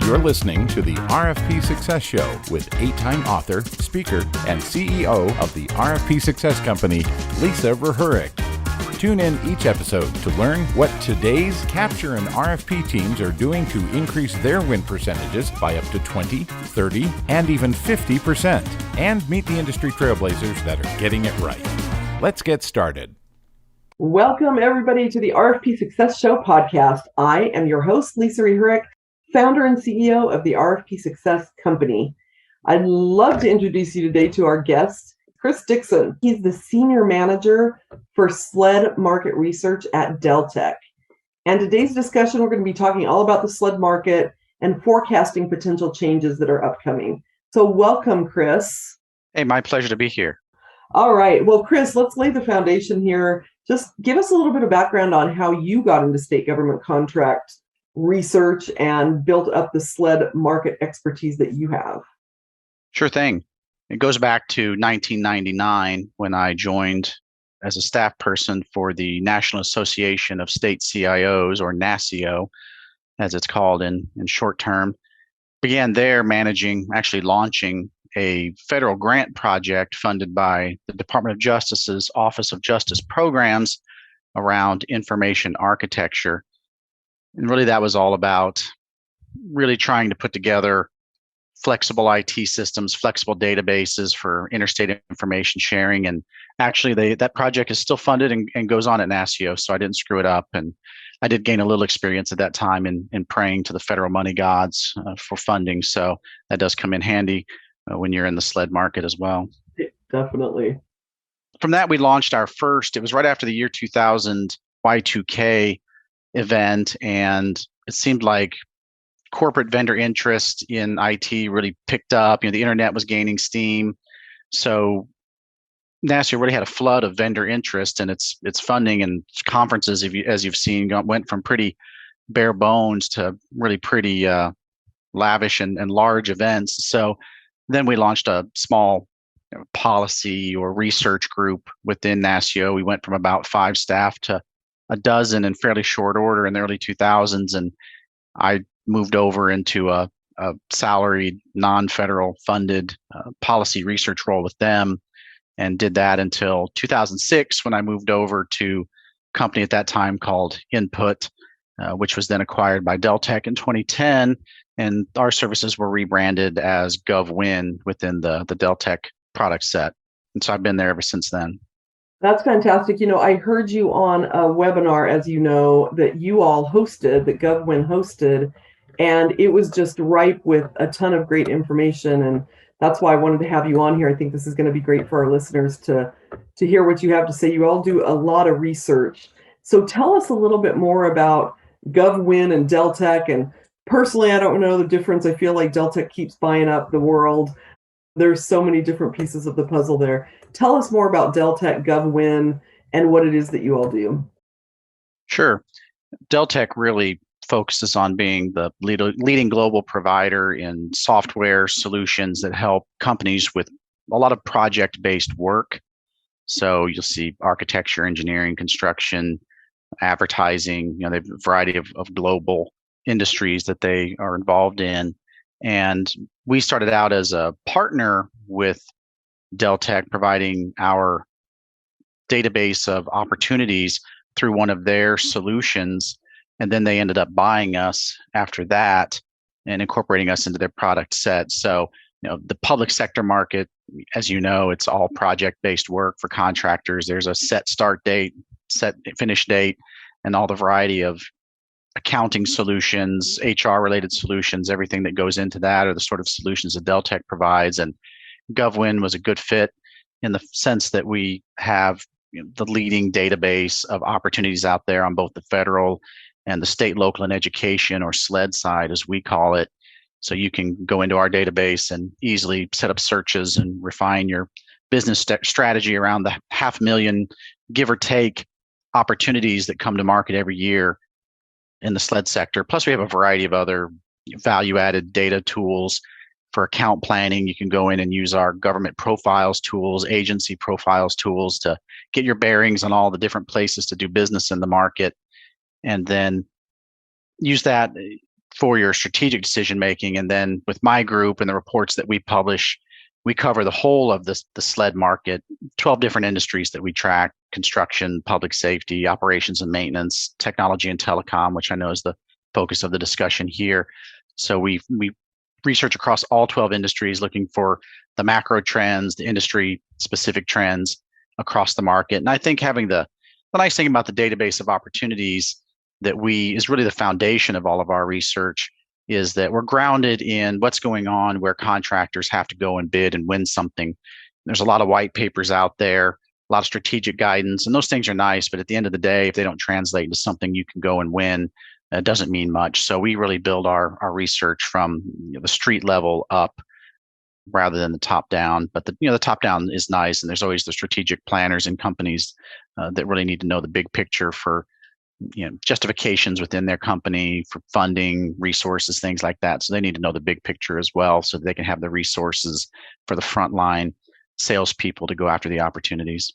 You're listening to the RFP Success Show with 8-time author, speaker, and CEO of the RFP Success Company, Lisa REHUREK. Tune in each episode to learn what today's capture and RFP teams are doing to increase their win percentages by up to 20, 30, and even 50%, and meet the industry trailblazers that are getting it right. Let's get started. Welcome, everybody, to the RFP Success Show podcast. I am your host, Lisa REHUREK, founder and CEO of the RFP Success Company. I'd love to introduce you today to our guest, Chris Dixon. He's the Senior Manager for SLED Market Research at Deltek. And today's discussion, we're going to be talking all about the SLED market and forecasting potential changes that are upcoming. So welcome, Chris. Hey, my pleasure to be here. All right. Well, Chris, let's lay the foundation here. Just give us a little bit of background on how you got into state government contract research and built up the SLED market expertise that you have. Sure thing. It goes back to 1999 when I joined as a staff person for the National Association of State CIOs, or NASCIO, as it's called in short term. Began there actually launching a federal grant project funded by the Department of Justice's Office of Justice Programs around information architecture. And really that was all about really trying to put together flexible IT systems, flexible databases for interstate information sharing. And actually that project is still funded and goes on at NASCIO, so I didn't screw it up. And I did gain a little experience at that time in praying to the federal money gods for funding. So that does come in handy when you're in the SLED market as well. Definitely. From that, we launched our first, it was right after the year 2000 Y2K event, and it seemed like corporate vendor interest in IT really picked up. The internet was gaining steam. So NASCIO really had a flood of vendor interest, and its funding and conferences, as you've seen, went from pretty bare bones to really pretty lavish and large events. So then we launched a small policy or research group within NASCIO. We went from about 5 staff to a dozen in fairly short order in the early 2000s. And I moved over into a salaried, non-federal funded policy research role with them, and did that until 2006 when I moved over to a company at that time called Input, which was then acquired by Deltek in 2010. And our services were rebranded as GovWin within the Deltek product set. And so I've been there ever since then. That's fantastic. I heard you on a webinar, as you know, that you all hosted, that GovWin hosted, and it was just ripe with a ton of great information. And that's why I wanted to have you on here. I think this is going to be great for our listeners to hear what you have to say. You all do a lot of research. So tell us a little bit more about GovWin and Deltek. And personally, I don't know the difference. I feel like Deltek keeps buying up the world. There's so many different pieces of the puzzle there. Tell us more about Deltek, GovWin, and what it is that you all do. Sure. Deltek really focuses on being the leading global provider in software solutions that help companies with a lot of project-based work. So you'll see architecture, engineering, construction, advertising. They have a variety of global industries that they are involved in. And we started out as a partner with Deltek, providing our database of opportunities through one of their solutions. And then they ended up buying us after that and incorporating us into their product set. So, the public sector market, as you know, it's all project-based work for contractors. There's a set start date, set finish date, and all the variety of accounting solutions, HR-related solutions, everything that goes into that are the sort of solutions that Deltek provides. And GovWin was a good fit in the sense that we have the leading database of opportunities out there on both the federal and the state, local, and education, or SLED side, as we call it. So you can go into our database and easily set up searches and refine your business strategy around the 500,000, give or take, opportunities that come to market every year in the SLED sector. Plus, we have a variety of other value-added data tools for account planning. You can go in and use our government profiles tools, agency profiles tools to get your bearings on all the different places to do business in the market, and then use that for your strategic decision making. And then with my group and the reports that we publish, we cover the whole of the SLED market, 12 different industries that we track: construction, public safety, operations and maintenance, technology and telecom, which I know is the focus of the discussion here. So we research across all 12 industries, looking for the macro trends, the industry specific trends across the market. And I think having the nice thing about the database of opportunities that is really the foundation of all of our research, is that we're grounded in what's going on where contractors have to go and bid and win something. There's a lot of white papers out there, a lot of strategic guidance, and those things are nice. But at the end of the day, if they don't translate into something you can go and win, it doesn't mean much. So we really build our research from the street level up rather than the top down. But the top down is nice, and there's always the strategic planners and companies that really need to know the big picture for justifications within their company, for funding, resources, things like that. So they need to know the big picture as well, so that they can have the resources for the frontline salespeople to go after the opportunities.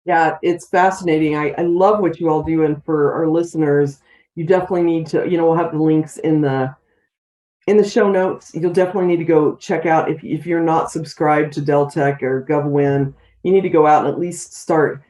Yeah, it's fascinating. I love what you all do, and for our listeners, you definitely need to. We'll have the links in the show notes. You'll definitely need to go check out, if you're not subscribed to Deltek or GovWin, you need to go out and at least start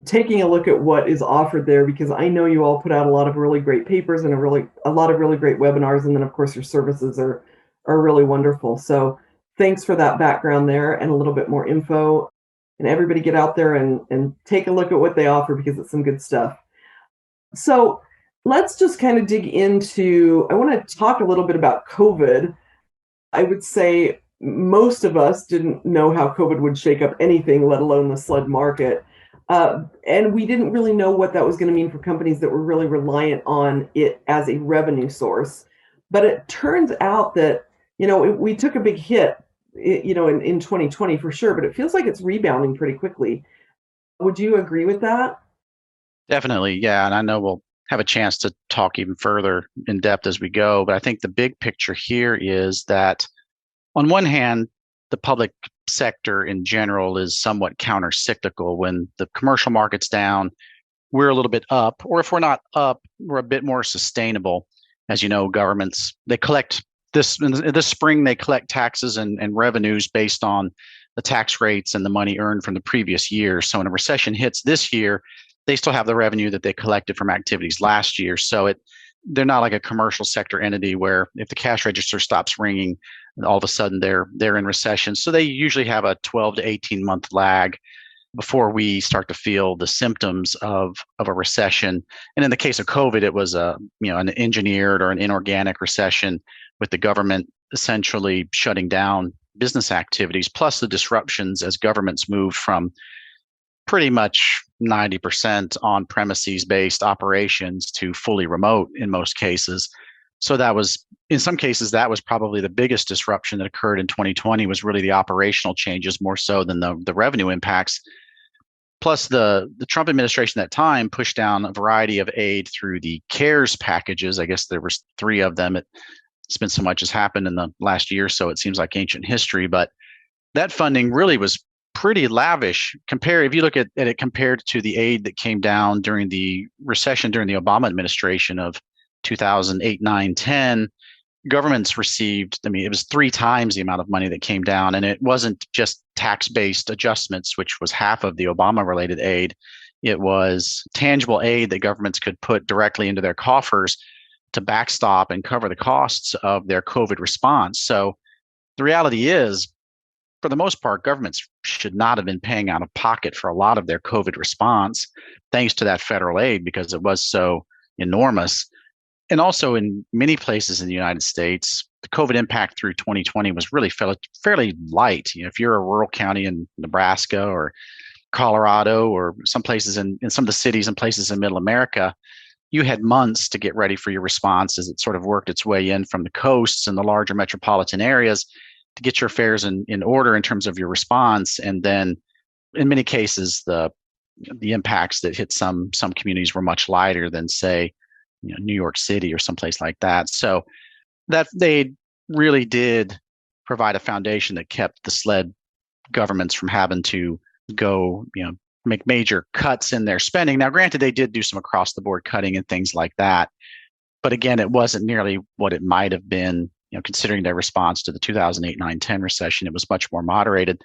taking a look at what is offered there, because I know you all put out a lot of really great papers and a lot of really great webinars, and then of course your services are really wonderful. So thanks for that background there and a little bit more info. And everybody get out there and take a look at what they offer, because it's some good stuff. So let's just kind of dig into, I want to talk a little bit about COVID. I would say most of us didn't know how COVID would shake up anything, let alone the SLED market. And we didn't really know what that was going to mean for companies that were really reliant on it as a revenue source. But it turns out that, we took a big hit, in 2020 for sure, but it feels like it's rebounding pretty quickly. Would you agree with that? Definitely, yeah. And I know we'll have a chance to talk even further in depth as we go. But I think the big picture here is that, on one hand, the public sector in general is somewhat counter-cyclical. When the commercial market's down, we're a little bit up, or if we're not up, we're a bit more sustainable. As you know, governments, they collect this spring, they collect taxes and revenues based on the tax rates and the money earned from the previous year. So when a recession hits this year, they still have the revenue that they collected from activities last year. So they're not like a commercial sector entity where if the cash register stops ringing, all of a sudden they're in recession. So they usually have a 12 to 18 month lag before we start to feel the symptoms of a recession. And in the case of COVID, it was an engineered or an inorganic recession, with the government essentially shutting down business activities, plus the disruptions as governments moved from pretty much 90% on premises based operations to fully remote in most cases. So that was, in some cases, that was probably the biggest disruption that occurred in 2020, was really the operational changes more so than the revenue impacts. Plus the Trump administration at that time pushed down a variety of aid through the CARES packages. I guess there was 3 of them. It's been so much has happened in the last year, so it seems like ancient history. But that funding really was pretty lavish. If you look at it compared to the aid that came down during the recession during the Obama administration of 2008, 9, 10, governments received, it was 3 times the amount of money that came down. And it wasn't just tax-based adjustments, which was half of the Obama-related aid. It was tangible aid that governments could put directly into their coffers to backstop and cover the costs of their COVID response. So the reality is, for the most part, governments should not have been paying out of pocket for a lot of their COVID response, thanks to that federal aid, because it was so enormous. And also in many places in the United States, the COVID impact through 2020 was really fairly light. If you're a rural county in Nebraska or Colorado, or some places in some of the cities and places in Middle America, you had months to get ready for your response as it sort of worked its way in from the coasts and the larger metropolitan areas to get your affairs in order in terms of your response. And then in many cases, the impacts that hit some communities were much lighter than, say, New York City or someplace like that. So that they really did provide a foundation that kept the SLED governments from having to go, make major cuts in their spending. Now, granted, they did do some across the board cutting and things like that, But again, it wasn't nearly what it might have been, considering their response to the 2008, 9, 10 recession. It was much more moderated.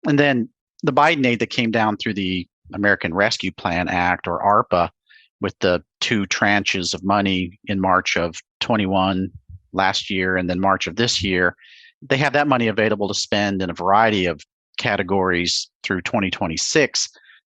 And then the Biden aid that came down through the American Rescue Plan Act, or ARPA, with the two tranches of money in March of 21 last year and then March of this year, they have that money available to spend in a variety of categories through 2026.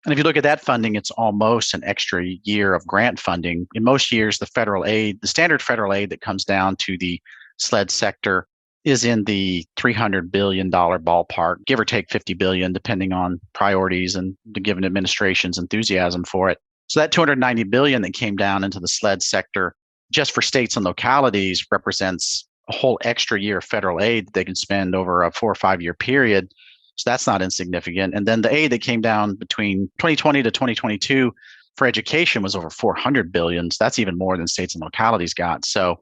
And if you look at that funding, it's almost an extra year of grant funding. In most years, the federal aid, the standard federal aid that comes down to the SLED sector is in the $300 billion ballpark, give or take 50 billion, depending on priorities and the given administration's enthusiasm for it. So that 290 billion that came down into the SLED sector just for states and localities represents a whole extra year of federal aid that they can spend over a 4 or 5 year period. So that's not insignificant. And then the aid that came down between 2020 to 2022 for education was over 400 billion. So that's even more than states and localities got. So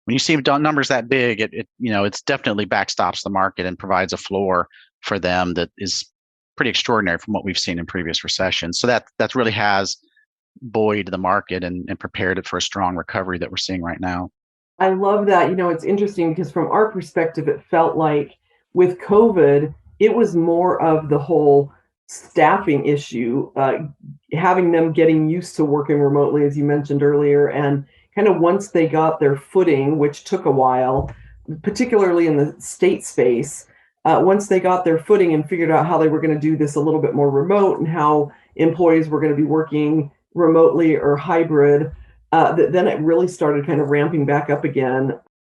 when you see numbers that big, it's definitely backstops the market and provides a floor for them that is pretty extraordinary from what we've seen in previous recessions. So that really has buoyed the market and prepared it for a strong recovery that we're seeing right now. I love that. It's interesting because from our perspective, it felt like with COVID, it was more of the whole staffing issue, having them getting used to working remotely, as you mentioned earlier, and kind of once they got their footing, which took a while, particularly in the state space, once they got their footing and figured out how they were going to do this a little bit more remote and how employees were going to be working remotely or hybrid, then it really started kind of ramping back up again.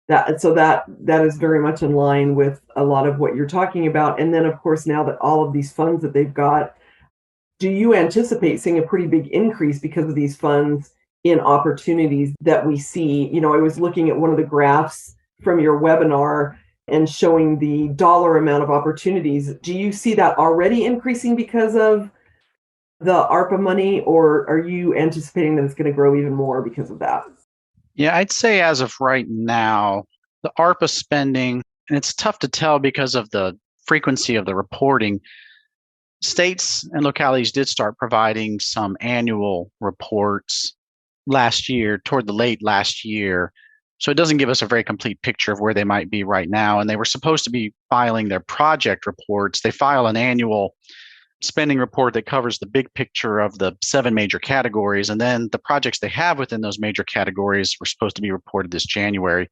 That is very much in line with a lot of what you're talking about. And then, of course, now that all of these funds that they've got, do you anticipate seeing a pretty big increase because of these funds in opportunities that we see? I was looking at one of the graphs from your webinar and showing the dollar amount of opportunities. Do you see that already increasing because of the ARPA money, or are you anticipating that it's going to grow even more because of that? Yeah, I'd say as of right now, the ARPA spending, and it's tough to tell because of the frequency of the reporting, states and localities did start providing some annual reports last year, toward the late last year. So it doesn't give us a very complete picture of where they might be right now. And they were supposed to be filing their project reports. They file an annual spending report that covers the big picture of the 7 major categories. And then the projects they have within those major categories were supposed to be reported this January.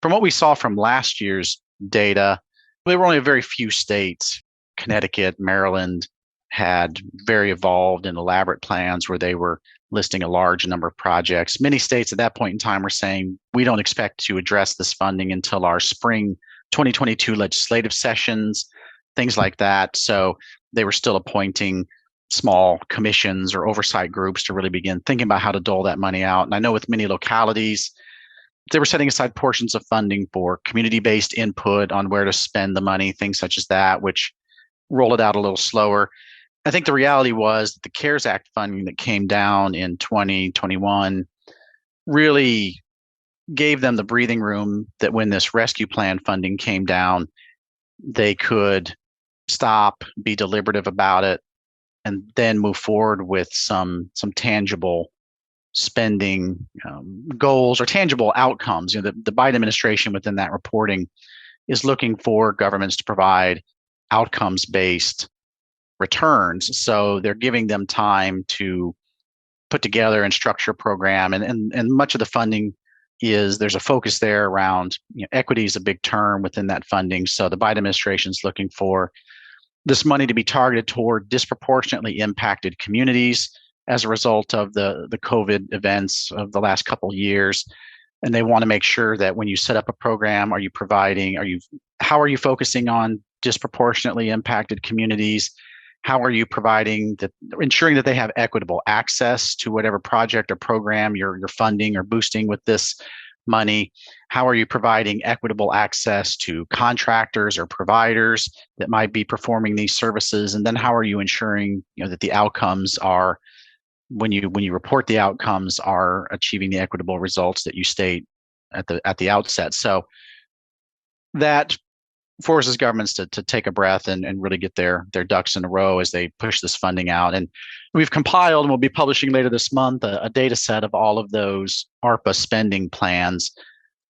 From what we saw from last year's data, there were only a very few states. Connecticut, Maryland had very evolved and elaborate plans where they were listing a large number of projects. Many states at that point in time were saying, we don't expect to address this funding until our spring 2022 legislative sessions, things like that. So they were still appointing small commissions or oversight groups to really begin thinking about how to dole that money out. And I know with many localities, they were setting aside portions of funding for community-based input on where to spend the money, things such as that, which roll it out a little slower. I think the reality was that the CARES Act funding that came down in 2021 really gave them the breathing room that when this rescue plan funding came down, they could stop, be deliberative about it, and then move forward with some tangible spending goals or tangible outcomes. The Biden administration within that reporting is looking for governments to provide outcomes-based returns. So they're giving them time to put together and structure a program. And much of the funding there's a focus there around equity is a big term within that funding. So the Biden administration is looking for this money to be targeted toward disproportionately impacted communities as a result of the COVID events of the last couple of years. And they want to make sure that when you set up a program, how are you focusing on disproportionately impacted communities? How are you ensuring that they have equitable access to whatever project or program you're funding or boosting with this money? How are you providing equitable access to contractors or providers that might be performing these services? And then how are you ensuring that the outcomes are, when you report the outcomes, are achieving the equitable results that you state at the outset? So that forces governments to take a breath and really get their ducks in a row as they push this funding out. And we've compiled, and we'll be publishing later this month, a data set of all of those ARPA spending plans.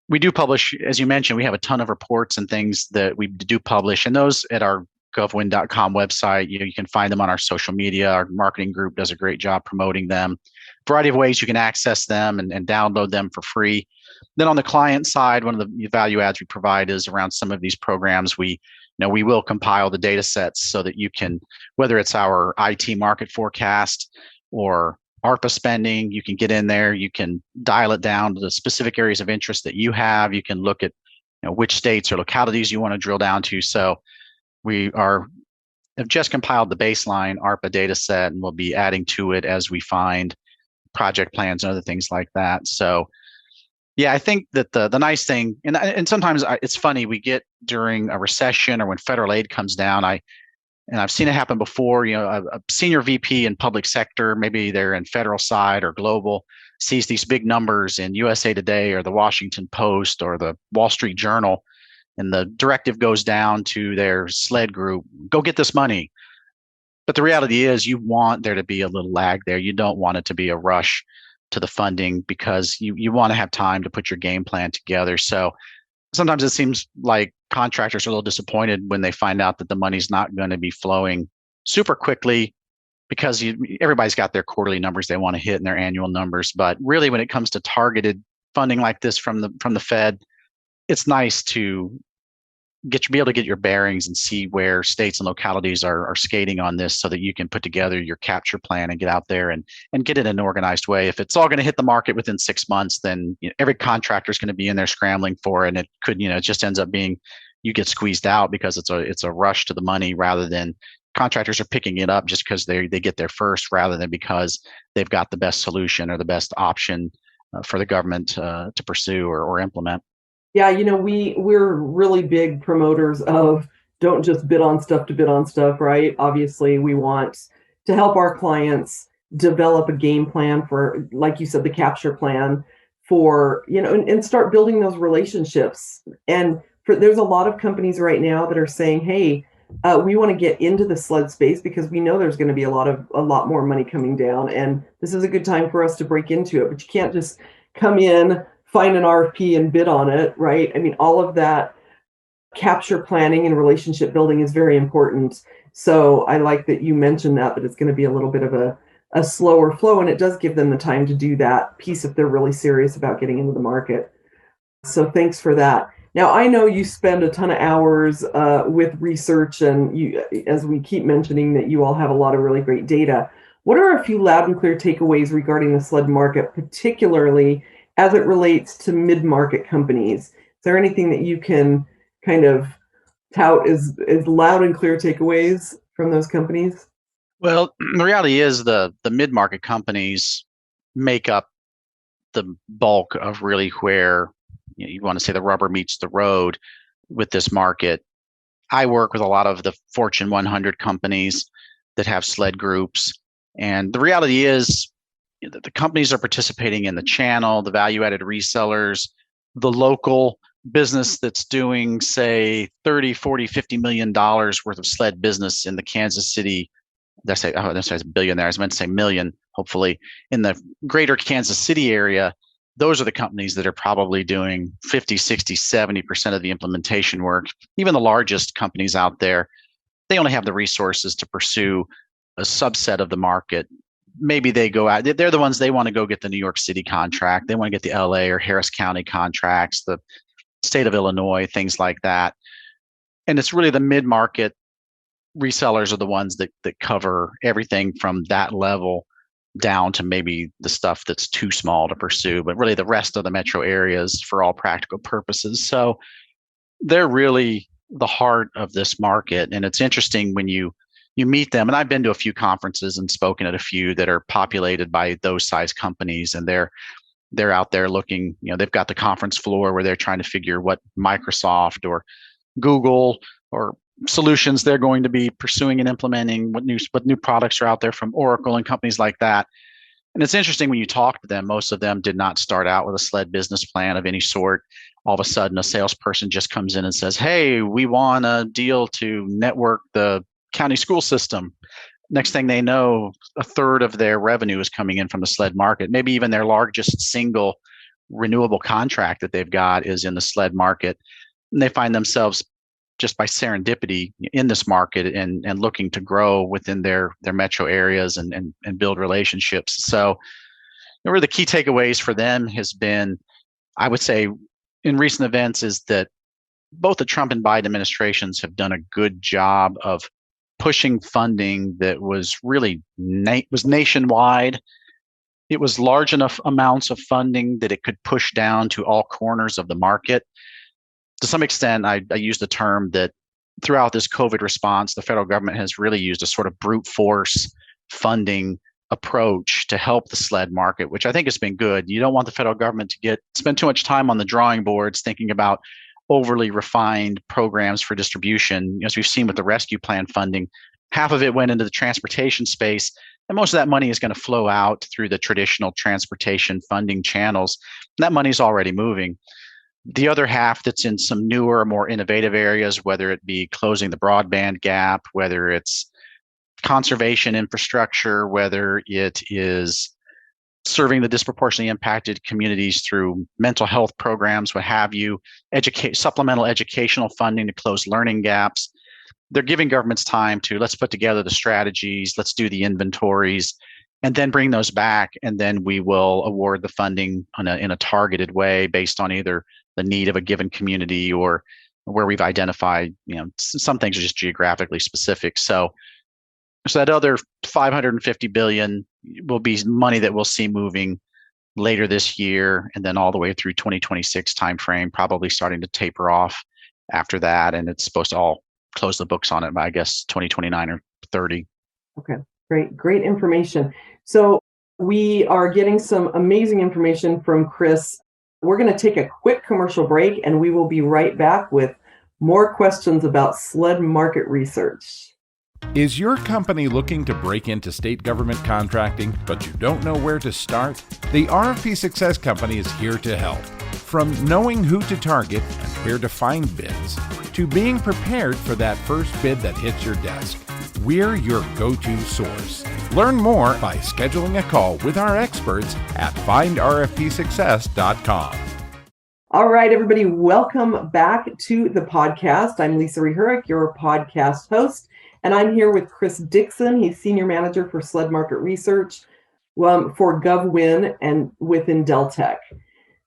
We do publish, as you mentioned, we have a ton of reports and things that we do publish, and those at our govwin.com website. You can find them on our social media. Our marketing group does a great job promoting them. Variety of ways you can access them and download them for free. Then on the client side, one of the value adds we provide is around some of these programs. We will compile the data sets so that you can, whether it's our IT market forecast or ARPA spending, you can get in there, you can dial it down to the specific areas of interest that you have. You can look at which states or localities you want to drill down to. So we have just compiled the baseline ARPA data set, and we'll be adding to it as we find project plans and other things like that. So yeah, I think that the nice thing, and sometimes it's funny, we get during a recession or when federal aid comes down, and I've seen it happen before, a senior VP in public sector, maybe they're in federal side or global, sees these big numbers in USA Today or the Washington Post or the Wall Street Journal, and the directive goes down to their SLED group, go get this money. But the reality is you want there to be a little lag there. You don't want it to be a rush to the funding because you want to have time to put your game plan together. So sometimes it seems like contractors are a little disappointed when they find out that the money's not going to be flowing super quickly because everybody's got their quarterly numbers they want to hit and their annual numbers. But really, when it comes to targeted funding like this from the Fed, it's nice to be able to get your bearings and see where states and localities are skating on this so that you can put together your capture plan and get out there and get it in an organized way. If it's all going to hit the market within 6 months, then every contractor is going to be in there scrambling for it. And it could, it just ends up being you get squeezed out because it's a rush to the money rather than contractors are picking it up just because they get there first rather than because they've got the best solution or the best option for the government to pursue or implement. Yeah, we're really big promoters of don't just bid on stuff to bid on stuff, right? Obviously, we want to help our clients develop a game plan for, like you said, the capture plan for, and start building those relationships. And there's a lot of companies right now that are saying, hey, we want to get into the SLED space because we know there's going to be a lot more money coming down. And this is a good time for us to break into it. But you can't just come in, find an RFP and bid on it, right? I mean, all of that capture planning and relationship building is very important. So I like that you mentioned that it's going to be a little bit of a slower flow, and it does give them the time to do that piece if they're really serious about getting into the market. So thanks for that. Now, I know you spend a ton of hours with research, and you, as we keep mentioning, that you all have a lot of really great data. What are a few loud and clear takeaways regarding the SLED market, particularly as it relates to mid-market companies? Is there anything that you can kind of tout as loud and clear takeaways from those companies? Well, the reality is the mid-market companies make up the bulk of really where you want to say the rubber meets the road with this market. I work with a lot of the Fortune 100 companies that have SLED groups, and the reality is the companies are participating in the channel, the value-added resellers, the local business that's doing, say, 30, 40, $50 million worth of SLED business in the Kansas City. That's a billion there. I was meant to say million, hopefully. In the greater Kansas City area, those are the companies that are probably doing 50, 60, 70% of the implementation work. Even the largest companies out there, they only have the resources to pursue a subset of the market. Maybe they go out, they're the ones they want to go get the New York City contract. They want to get the LA or Harris County contracts, the state of Illinois, things like that. And it's really the mid-market resellers are the ones that cover everything from that level down to maybe the stuff that's too small to pursue, but really the rest of the metro areas for all practical purposes. So they're really the heart of this market. And it's interesting when you meet them, and I've been to a few conferences and spoken at a few that are populated by those size companies, and they're out there looking, they've got the conference floor where they're trying to figure what Microsoft or Google or solutions they're going to be pursuing and implementing, what new products are out there from Oracle and companies like that. And it's interesting when you talk to them, most of them did not start out with a SLED business plan of any sort. All of a sudden, a salesperson just comes in and says, hey, we want a deal to network the county school system. Next thing they know, a third of their revenue is coming in from the SLED market. Maybe even their largest single renewable contract that they've got is in the SLED market. And they find themselves just by serendipity in this market and looking to grow within their metro areas and build relationships. So really the key takeaways for them has been, I would say, in recent events is that both the Trump and Biden administrations have done a good job of pushing funding that was really was nationwide. It was large enough amounts of funding that it could push down to all corners of the market. To some extent, I use the term that throughout this COVID response, the federal government has really used a sort of brute force funding approach to help the SLED market, which I think has been good. You don't want the federal government to spend too much time on the drawing boards thinking about overly refined programs for distribution. As we've seen with the rescue plan funding, half of it went into the transportation space, and most of that money is going to flow out through the traditional transportation funding channels. And that money is already moving. The other half that's in some newer, more innovative areas, whether it be closing the broadband gap, whether it's conservation infrastructure, whether it is serving the disproportionately impacted communities through mental health programs, what have you, supplemental educational funding to close learning gaps. They're giving governments time to let's put together the strategies, let's do the inventories, and then bring those back. And then we will award the funding in a targeted way based on either the need of a given community or where we've identified, some things are just geographically specific. So that other $550 billion will be money that we'll see moving later this year and then all the way through 2026 timeframe, probably starting to taper off after that. And it's supposed to all close the books on it by, I guess, 2029 or 30. Okay, great information. So we are getting some amazing information from Chris. We're going to take a quick commercial break and we will be right back with more questions about SLED market research. Is your company looking to break into state government contracting, but you don't know where to start? The RFP Success Company is here to help. From knowing who to target and where to find bids, to being prepared for that first bid that hits your desk, we're your go-to source. Learn more by scheduling a call with our experts at findrfpsuccess.com. All right, everybody, welcome back to the podcast. I'm Lisa REHUREK, your podcast host. And I'm here with Chris Dixon. He's Senior Manager for SLED Market Research for GovWin and within Deltek.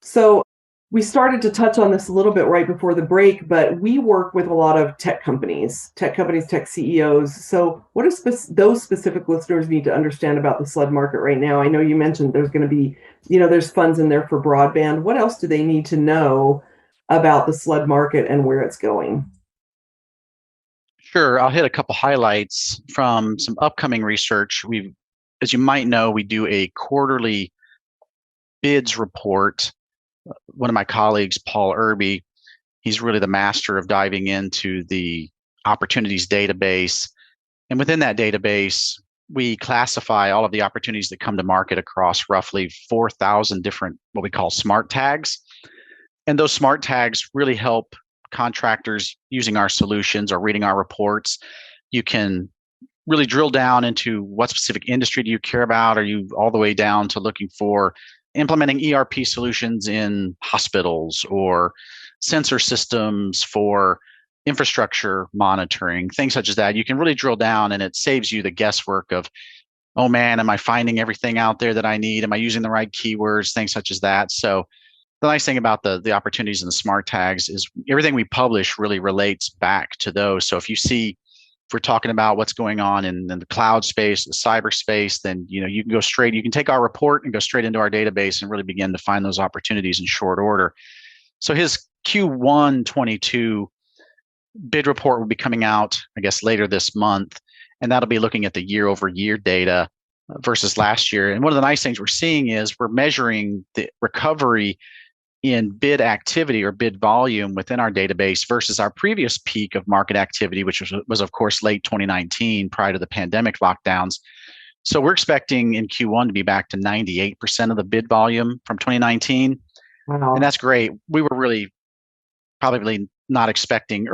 So we started to touch on this a little bit right before the break, but we work with a lot of tech companies, tech CEOs. So what do those specific listeners need to understand about the SLED market right now? I know you mentioned there's going to be, there's funds in there for broadband. What else do they need to know about the SLED market and where it's going? Sure. I'll hit a couple highlights from some upcoming research. As you might know, we do a quarterly bids report. One of my colleagues, Paul Irby, he's really the master of diving into the opportunities database. And within that database, we classify all of the opportunities that come to market across roughly 4,000 different, what we call smart tags. And those smart tags really help contractors using our solutions or reading our reports. You can really drill down into what specific industry do you care about? Are you all the way down to looking for implementing ERP solutions in hospitals or sensor systems for infrastructure monitoring, things such as that. You can really drill down and it saves you the guesswork of, oh man, am I finding everything out there that I need? Am I using the right keywords? Things such as that. So the nice thing about the opportunities in the smart tags is everything we publish really relates back to those. So if we're talking about what's going on in the cloud space, the cyberspace, then you can take our report and go straight into our database and really begin to find those opportunities in short order. So his Q1 22 bid report will be coming out, I guess, later this month, and that'll be looking at the year-over-year data versus last year. And one of the nice things we're seeing is we're measuring the recovery in bid activity or bid volume within our database versus our previous peak of market activity, which was of course late 2019 prior to the pandemic lockdowns. So we're expecting in Q1 to be back to 98% of the bid volume from 2019. Wow. And that's great. We were really probably not expecting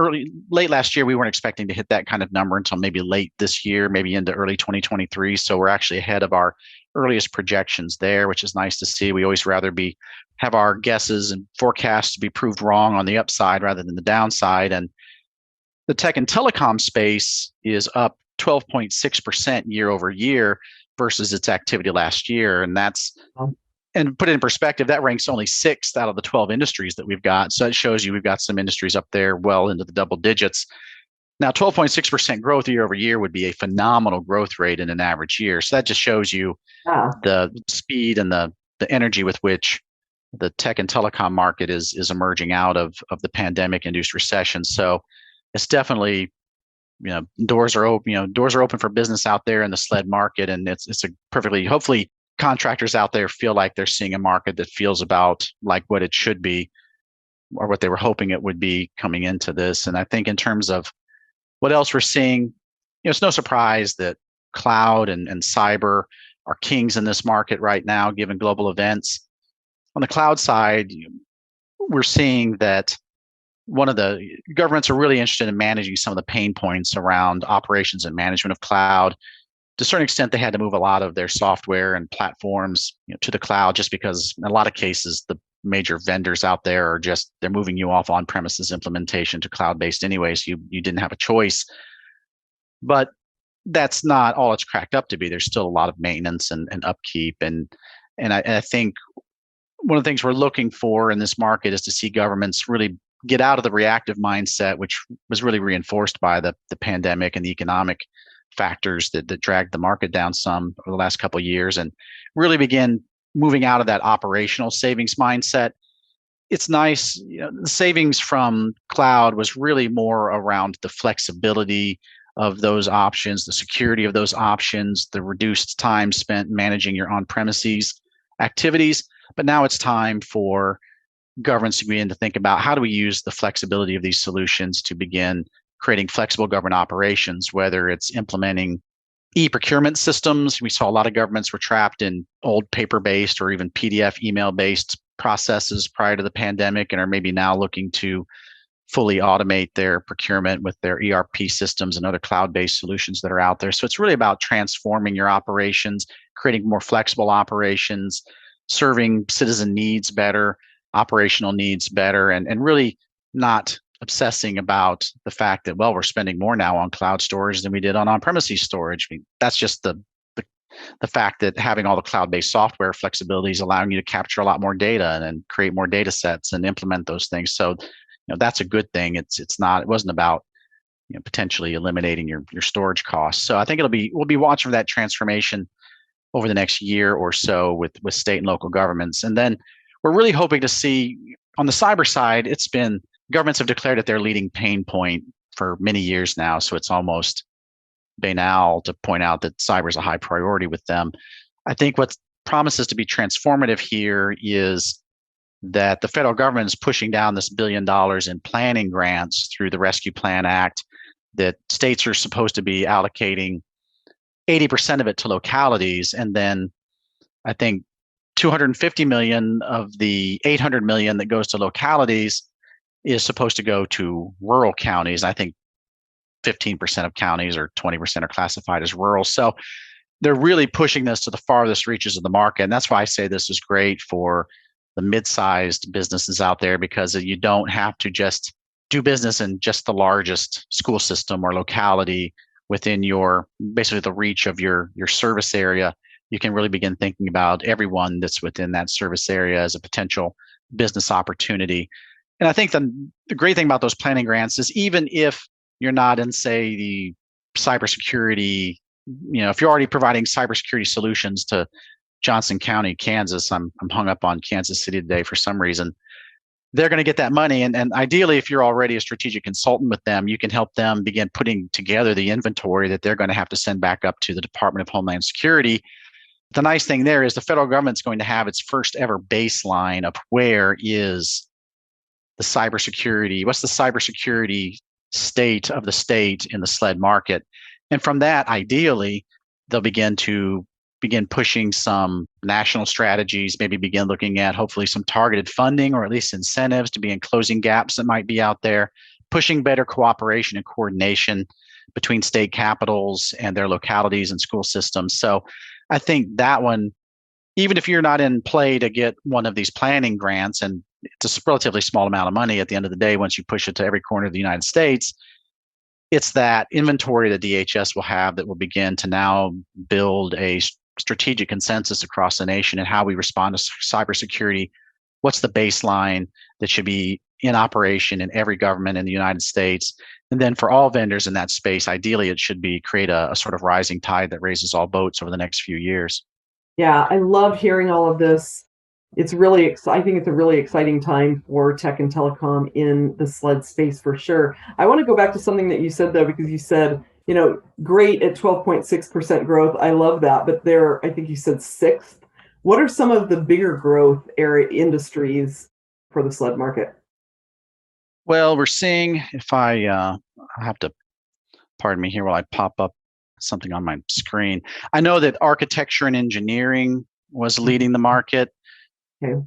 late last year, we weren't expecting to hit that kind of number until maybe late this year, maybe into early 2023. So we're actually ahead of our earliest projections there, which is nice to see. We always rather have our guesses and forecasts to be proved wrong on the upside rather than the downside. And the tech and telecom space is up 12.6% year over year versus its activity last year. And and put it in perspective, that ranks only 6th out of the 12 industries that we've got. So it shows you we've got some industries up there well into the double digits. Now, 12.6% growth year over year would be a phenomenal growth rate in an average year. So that just shows you the speed and the energy with which the tech and telecom market is emerging out of the pandemic-induced recession. So it's definitely, doors are open for business out there in the SLED market, and it's a perfectly, hopefully, contractors out there feel like they're seeing a market that feels about like what it should be or what they were hoping it would be coming into this. And I think in terms of what else we're seeing, it's no surprise that cloud and cyber are kings in this market right now, given global events. On the cloud side, we're seeing that one of the governments are really interested in managing some of the pain points around operations and management of cloud. To a certain extent, they had to move a lot of their software and platforms to the cloud, just because in a lot of cases, the major vendors out there are they're moving you off on-premises implementation to cloud-based anyway, so you didn't have a choice. But that's not all it's cracked up to be. There's still a lot of maintenance and upkeep. And I think one of the things we're looking for in this market is to see governments really get out of the reactive mindset, which was really reinforced by the pandemic and the economic factors that dragged the market down some over the last couple of years, and really begin moving out of that operational savings mindset. It's nice, the savings from cloud was really more around the flexibility of those options, the security of those options, the reduced time spent managing your on-premises activities. But now it's time for governments to begin to think about how do we use the flexibility of these solutions to begin creating flexible government operations, whether it's implementing e-procurement systems. We saw a lot of governments were trapped in old paper-based or even PDF email-based processes prior to the pandemic and are maybe now looking to fully automate their procurement with their ERP systems and other cloud-based solutions that are out there. So it's really about transforming your operations, creating more flexible operations, serving citizen needs better, operational needs better, and really not obsessing about the fact that, well, we're spending more now on cloud storage than we did on on-premises storage. I mean, that's just the fact that having all the cloud-based software flexibility is allowing you to capture a lot more data and create more data sets and implement those things. So, that's a good thing. It wasn't about potentially eliminating your storage costs. So I think we'll be watching for that transformation over the next year or so with state and local governments. And then we're really hoping to see on the cyber side, governments have declared it their leading pain point for many years now. So it's almost banal to point out that cyber is a high priority with them. I think what promises to be transformative here is that the federal government is pushing down this $1 billion in planning grants through the Rescue Plan Act, that states are supposed to be allocating 80% of it to localities. And then I think 250 million of the 800 million that goes to localities is supposed to go to rural counties. I think 15% of counties or 20% are classified as rural. So they're really pushing this to the farthest reaches of the market. And that's why I say this is great for the mid-sized businesses out there, because you don't have to just do business in just the largest school system or locality within basically the reach of your service area. You can really begin thinking about everyone that's within that service area as a potential business opportunity. And I think the great thing about those planning grants is even if you're not in, say, the cybersecurity, if you're already providing cybersecurity solutions to Johnson County, Kansas, I'm hung up on Kansas City today for some reason, they're going to get that money. And ideally, if you're already a strategic consultant with them, you can help them begin putting together the inventory that they're going to have to send back up to the Department of Homeland Security. The nice thing there is the federal government's going to have its first ever baseline of where is what's the cybersecurity state of the state in the SLED market. And from that, ideally, they'll begin pushing some national strategies, maybe begin looking at hopefully some targeted funding or at least incentives to begin closing gaps that might be out there, pushing better cooperation and coordination between state capitals and their localities and school systems. So I think that one, even if you're not in play to get one of these planning grants, and it's a relatively small amount of money at the end of the day once you push it to every corner of the United States, it's that inventory that DHS will have that will begin to now build a strategic consensus across the nation and how we respond to cybersecurity. What's the baseline that should be in operation in every government in the United States? And then for all vendors in that space, ideally, it should be create a sort of rising tide that raises all boats over the next few years. Yeah, I love hearing all of this. It's really, I think it's a really exciting time for tech and telecom in the SLED space for sure. I want to go back to something that you said though, because you said, great at 12.6% growth. I love that. But I think you said sixth. What are some of the bigger growth area industries for the SLED market? Well, we're seeing, if I have to, pardon me here while I pop up something on my screen. I know that architecture and engineering was leading the market. Okay.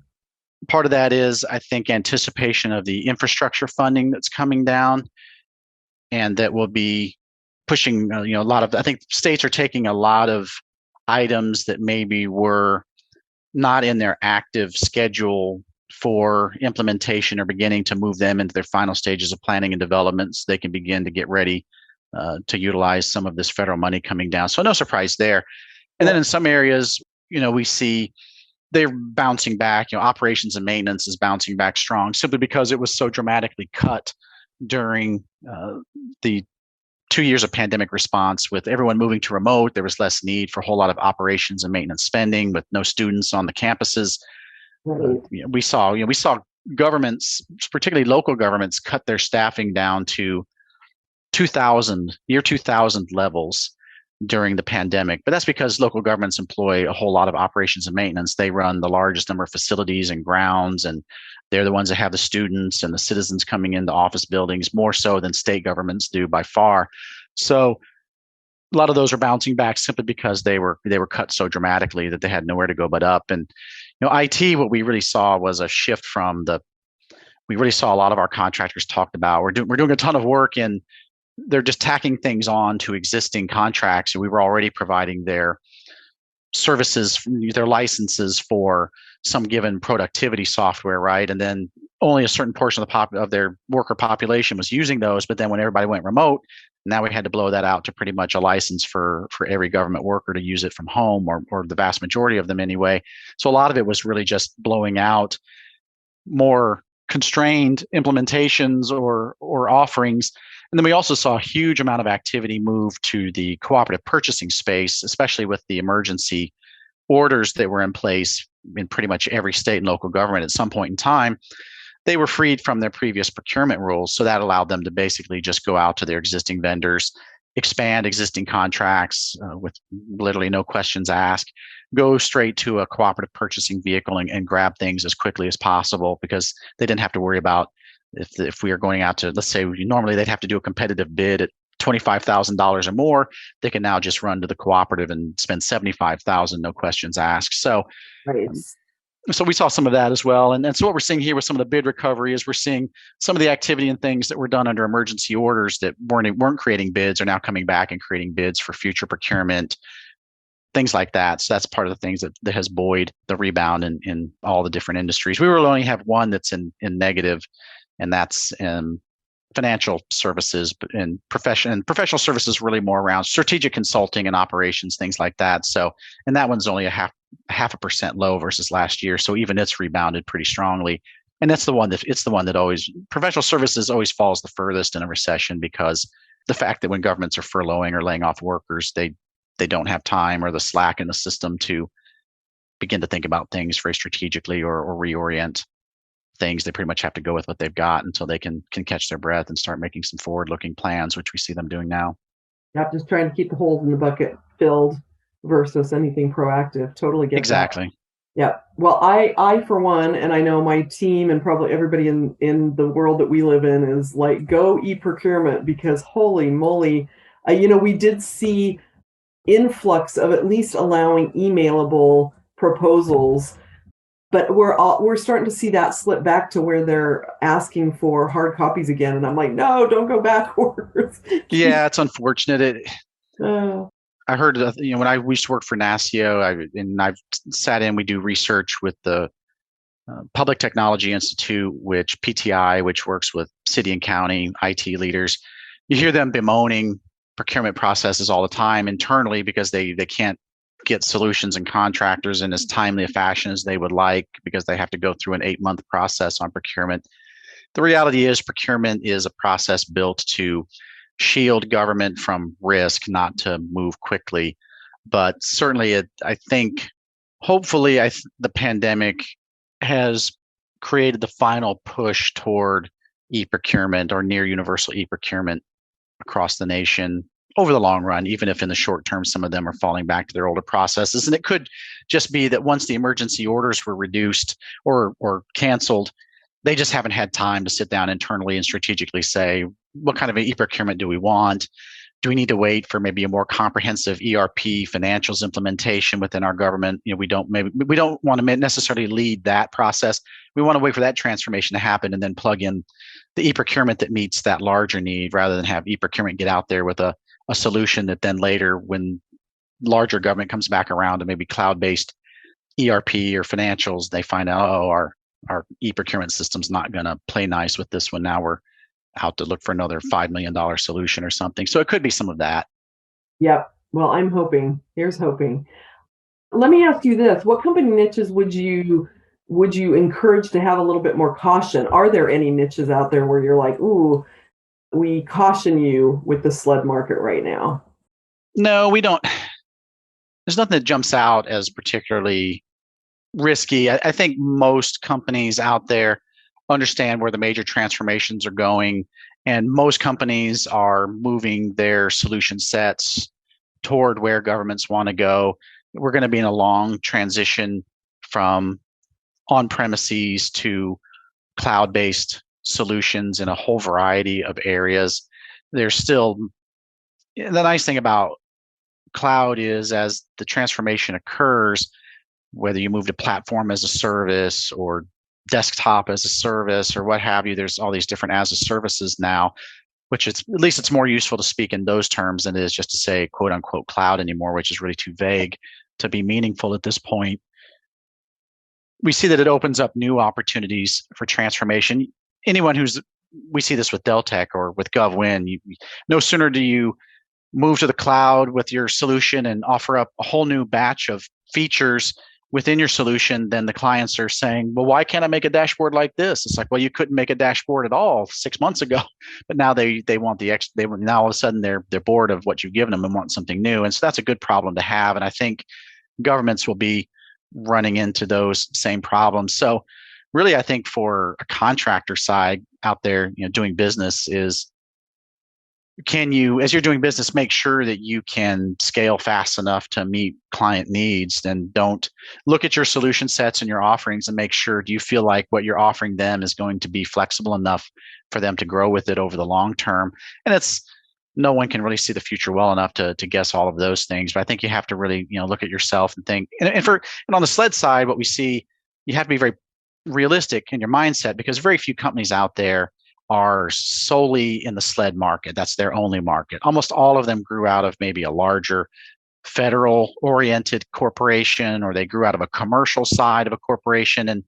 Part of that is, I think, anticipation of the infrastructure funding that's coming down, and that will be pushing, a lot of, I think states are taking a lot of items that maybe were not in their active schedule for implementation or beginning to move them into their final stages of planning and development so they can begin to get ready to utilize some of this federal money coming down. So no surprise there. And then in some areas, we see they're bouncing back. Operations and maintenance is bouncing back strong simply because it was so dramatically cut during the 2 years of pandemic response. With everyone moving to remote, there was less need for a whole lot of operations and maintenance spending with no students on the campuses. Right. We saw governments, particularly local governments, cut their staffing down to year 2000 levels during the pandemic. But that's because local governments employ a whole lot of operations and maintenance. They run the largest number of facilities and grounds, and they're the ones that have the students and the citizens coming into office buildings more so than state governments do by far. So a lot of those are bouncing back simply because they were cut so dramatically that they had nowhere to go but up. And IT, what we really saw was a shift from we really saw a lot of our contractors talked about, we're doing a ton of work, and they're just tacking things on to existing contracts. We were already providing their services, their licenses for some given productivity software, right? And then only a certain portion of their worker population was using those. But then when everybody went remote, now we had to blow that out to pretty much a license for every government worker to use it from home, or the vast majority of them anyway. So a lot of it was really just blowing out more constrained implementations or offerings. And then we also saw a huge amount of activity move to the cooperative purchasing space, especially with the emergency orders that were in place in pretty much every state and local government at some point in time. They were freed from their previous procurement rules. So that allowed them to basically just go out to their existing vendors, expand existing contracts with literally no questions asked, go straight to a cooperative purchasing vehicle and grab things as quickly as possible, because they didn't have to worry about if we are going out to, let's say normally they'd have to do a competitive bid at $25,000 or more. They can now just run to the cooperative and spend $75,000, no questions asked. So, Right. So we saw some of that as well. And so what we're seeing here with some of the bid recovery is we're seeing some of the activity and things that were done under emergency orders that weren't creating bids are now coming back and creating bids for future procurement, things like that. So that's part of the things that has buoyed the rebound in all the different industries. We really only have one that's in negative, and that's financial services and professional services, really more around strategic consulting and operations, things like that. So, and that one's only a half a percent low versus last year. So even it's rebounded pretty strongly. And that's the one that always, professional services always falls the furthest in a recession, because the fact that when governments are furloughing or laying off workers, they don't have time or the slack in the system to begin to think about things very strategically or reorient things. They pretty much have to go with what they've got until they can catch their breath and start making some forward-looking plans, which we see them doing now. Yeah, just trying to keep the holes in the bucket filled versus anything proactive. Totally get exactly. That. Yeah. Well, I for one, and I know my team and probably everybody in the world that we live in is like, go e-procurement, because holy moly, we did see influx of at least allowing emailable proposals. But we're starting to see that slip back to where they're asking for hard copies again, and I'm like, no, don't go backwards. Yeah, it's unfortunate. Uh, I heard, when I used to work for NASCIO, I've sat in, we do research with the Public Technology Institute, which PTI, which works with city and county IT leaders. You hear them bemoaning procurement processes all the time internally because they can't get solutions and contractors in as timely a fashion as they would like because they have to go through an 8-month process on procurement. The reality is procurement is a process built to shield government from risk, not to move quickly. But certainly, I think, hopefully, the pandemic has created the final push toward e-procurement or near universal e-procurement across the nation over the long run, even if in the short term, some of them are falling back to their older processes. And it could just be that once the emergency orders were reduced or canceled, they just haven't had time to sit down internally and strategically say, what kind of e-procurement do we want? Do we need to wait for maybe a more comprehensive ERP financials implementation within our government? We don't want to necessarily lead that process. We want to wait for that transformation to happen and then plug in the e-procurement that meets that larger need rather than have e-procurement get out there with a solution that then later, when larger government comes back around to maybe cloud-based ERP or financials, they find out, oh, our e-procurement system's not going to play nice with this one. Now we're out to look for another $5 million solution or something. So it could be some of that. Yep. Well, I'm hoping. Here's hoping. Let me ask you this. What company niches would you encourage to have a little bit more caution? Are there any niches out there where you're like, ooh, we caution you with the SLED market right now? No, we don't. There's nothing that jumps out as particularly risky. I think most companies out there understand where the major transformations are going, and most companies are moving their solution sets toward where governments want to go. We're going to be in a long transition from on-premises to cloud-based solutions in a whole variety of areas. There's still, the nice thing about cloud is as the transformation occurs, whether you move to platform as a service or desktop as a service or what have you, there's all these different as a services now, which at least it's more useful to speak in those terms than it is just to say quote unquote cloud anymore, which is really too vague to be meaningful at this point. We see that it opens up new opportunities for transformation. We see this with Deltek or with GovWin. No sooner do you move to the cloud with your solution and offer up a whole new batch of features within your solution, then the clients are saying, well, why can't I make a dashboard like this? It's like, well, you couldn't make a dashboard at all 6 months ago, but now they want now all of a sudden they're bored of what you've given them and want something new. And so that's a good problem to have. And I think governments will be running into those same problems. So really, I think for a contractor side out there, doing business is, can you, as you're doing business, make sure that you can scale fast enough to meet client needs, and don't look at your solution sets and your offerings and make sure, do you feel like what you're offering them is going to be flexible enough for them to grow with it over the long term? And no one can really see the future well enough to guess all of those things. But I think you have to really, look at yourself and think, and on the SLED side, what we see, you have to be very realistic in your mindset, because very few companies out there are solely in the SLED market. That's their only market. Almost all of them grew out of maybe a larger federal oriented corporation, or they grew out of a commercial side of a corporation. And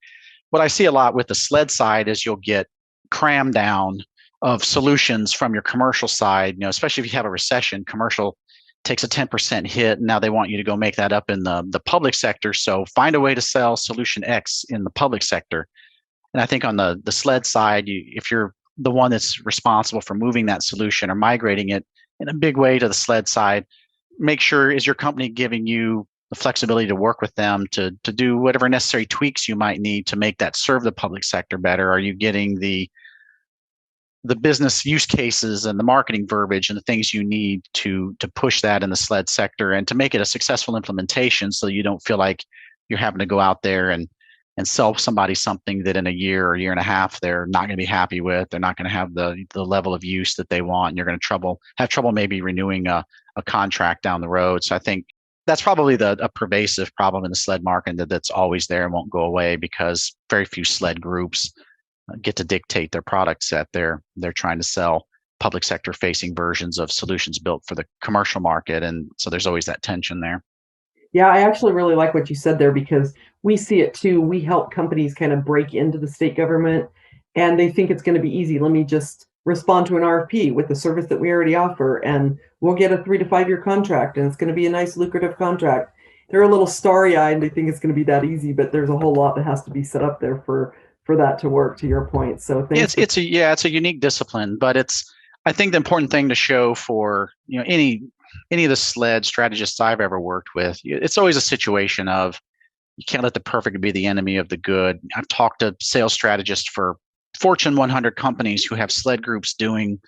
what I see a lot with the SLED side is you'll get cram down of solutions from your commercial side, especially if you have a recession. Commercial takes a 10% hit, and now they want you to go make that up in the public sector. So find a way to sell solution X in the public sector. And I think on the SLED side, if you're the one that's responsible for moving that solution or migrating it in a big way to the SLED side, make sure, is your company giving you the flexibility to work with them to do whatever necessary tweaks you might need to make that serve the public sector better? Are you getting the business use cases and the marketing verbiage and the things you need to push that in the SLED sector and to make it a successful implementation, so you don't feel like you're having to go out there and and sell somebody something that in a year or year and a half they're not going to be happy with. They're not going to have the level of use that they want, and you're going to have trouble maybe renewing a contract down the road. So I think that's probably a pervasive problem in the SLED market that's always there and won't go away, because very few SLED groups get to dictate their product set. They're trying to sell public sector facing versions of solutions built for the commercial market, and so there's always that tension there. Yeah, I actually really like what you said there, because we see it too. We help companies kind of break into the state government, and they think it's going to be easy. Let me just respond to an RFP with the service that we already offer, and we'll get a 3 to 5 year contract, and it's going to be a nice lucrative contract. They're a little starry-eyed and they think it's going to be that easy, but there's a whole lot that has to be set up there for that to work, to your point. So thanks. It's a unique discipline, but I think the important thing to show for any of the SLED strategists I've ever worked with, it's always a situation of you can't let the perfect be the enemy of the good. I've talked to sales strategists for Fortune 100 companies who have SLED groups doing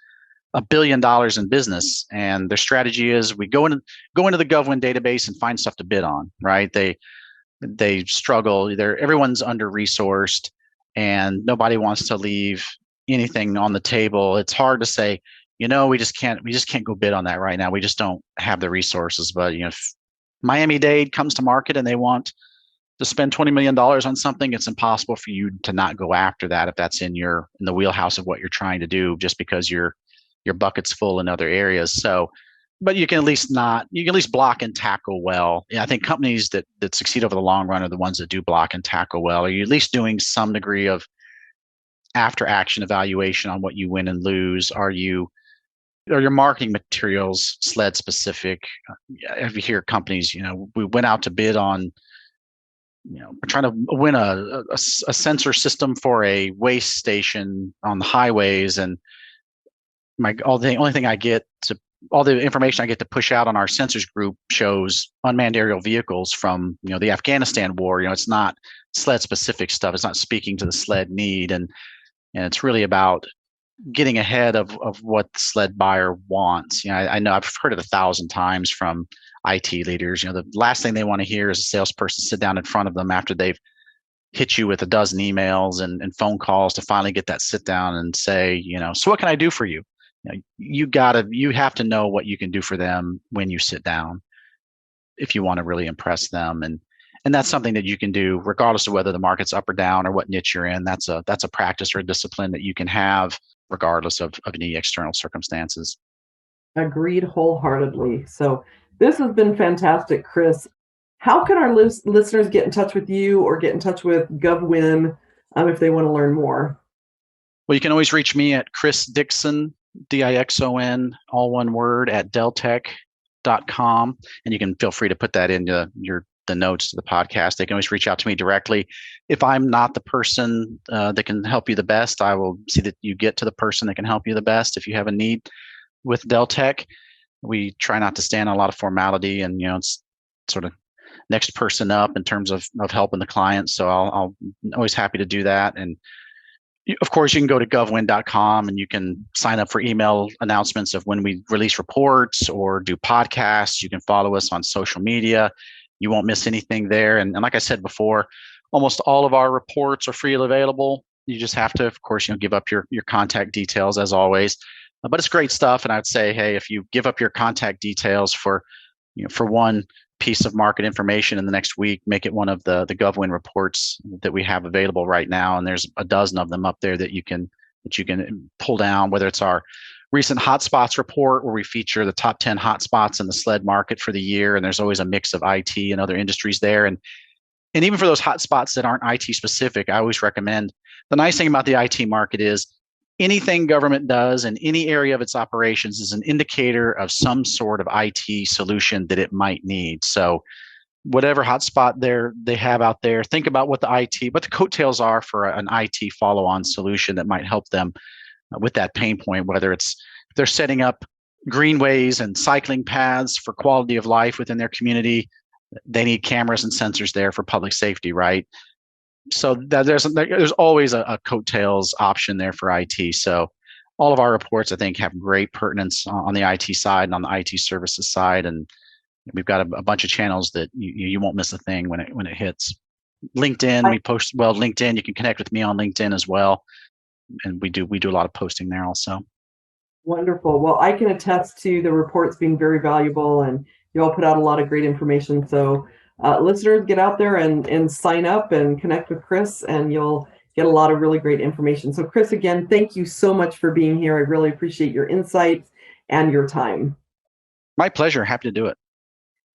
$1 billion in business, and their strategy is we go into the GovWin database and find stuff to bid on. Right? They struggle. Everyone's under resourced, and nobody wants to leave anything on the table. It's hard to say, we just can't go bid on that right now. We just don't have the resources. But if Miami-Dade comes to market and they want to spend $20 million on something, it's impossible for you to not go after that if that's in the wheelhouse of what you're trying to do, just because your bucket's full in other areas. So, but you can at least block and tackle well. I think companies that succeed over the long run are the ones that do block and tackle well. Are you at least doing some degree of after action evaluation on what you win and lose? Are your marketing materials SLED specific? If you hear companies, we went out to bid on, we're trying to win a sensor system for a waste station on the highways, and all the information I get to push out on our sensors group shows unmanned aerial vehicles from the Afghanistan war. It's not SLED specific stuff. It's not speaking to the SLED need, and it's really about getting ahead of what the SLED buyer wants. I know I've heard it 1,000 times from IT leaders. The last thing they want to hear is a salesperson sit down in front of them after they've hit you with a dozen emails and phone calls to finally get that sit down and say, so what can I do for you? You have to know what you can do for them when you sit down, if you want to really impress them. And that's something that you can do regardless of whether the market's up or down or what niche you're in. That's a practice or a discipline that you can have regardless of any external circumstances. Agreed wholeheartedly. So this has been fantastic, Chris. How can our listeners get in touch with you or get in touch with GovWin if they want to learn more? Well, you can always reach me at Chris Dixon, Dixon, all one word, at Deltek.com. And you can feel free to put that into the notes to the podcast. They can always reach out to me directly. If I'm not the person that can help you the best, I will see that you get to the person that can help you the best. If you have a need with Deltek, we try not to stand on a lot of formality, and it's sort of next person up in terms of helping the client. So I'll always happy to do that. And of course, you can go to govwin.com and you can sign up for email announcements of when we release reports or do podcasts. You can follow us on social media. You won't miss anything there. And like I said before, almost all of our reports are freely available. You just have to, of course, give up your contact details as always. But it's great stuff. And I'd say, hey, if you give up your contact details for one piece of market information in the next week, make it one of the GovWin reports that we have available right now. And there's a dozen of them up there that you can pull down, whether it's our recent hotspots report where we feature the top 10 hotspots in the SLED market for the year. And there's always a mix of IT and other industries there. And even for those hotspots that aren't IT specific, I always recommend, the nice thing about the IT market is anything government does in any area of its operations is an indicator of some sort of IT solution that it might need. So whatever hotspot they have out there, think about what the coattails are for an IT follow-on solution that might help them with that pain point, whether it's if they're setting up greenways and cycling paths for quality of life within their community, they need cameras and sensors there for public safety, right? So there's always a coattails option there for IT. So all of our reports, I think, have great pertinence on the IT side and on the IT services side, and we've got a bunch of channels that you won't miss a thing when it hits. LinkedIn, we post, well, LinkedIn, you can connect with me on LinkedIn as well. And we do a lot of posting there also. Wonderful. Well, I can attest to the reports being very valuable, and you all put out a lot of great information. So listeners, get out there and sign up and connect with Chris, and you'll get a lot of really great information. So Chris, again, thank you so much for being here. I really appreciate your insights and your time. My pleasure. Happy to do it.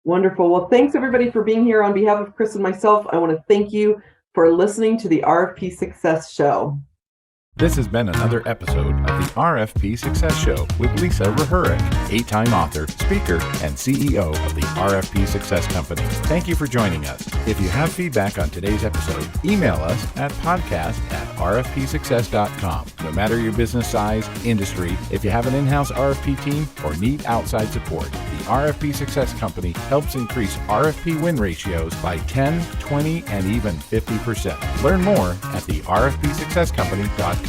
Wonderful. Well, thanks everybody for being here. On behalf of Chris and myself, I want to thank you for listening to the RFP Success Show. This has been another episode of the RFP Success Show with Lisa REHUREK, 8-time author, speaker, and CEO of the RFP Success Company. Thank you for joining us. If you have feedback on today's episode, email us at podcast@rfpsuccess.com. No matter your business size, industry, if you have an in-house RFP team, or need outside support, the RFP Success Company helps increase RFP win ratios by 10, 20, and even 50%. Learn more at the rfpsuccesscompany.com.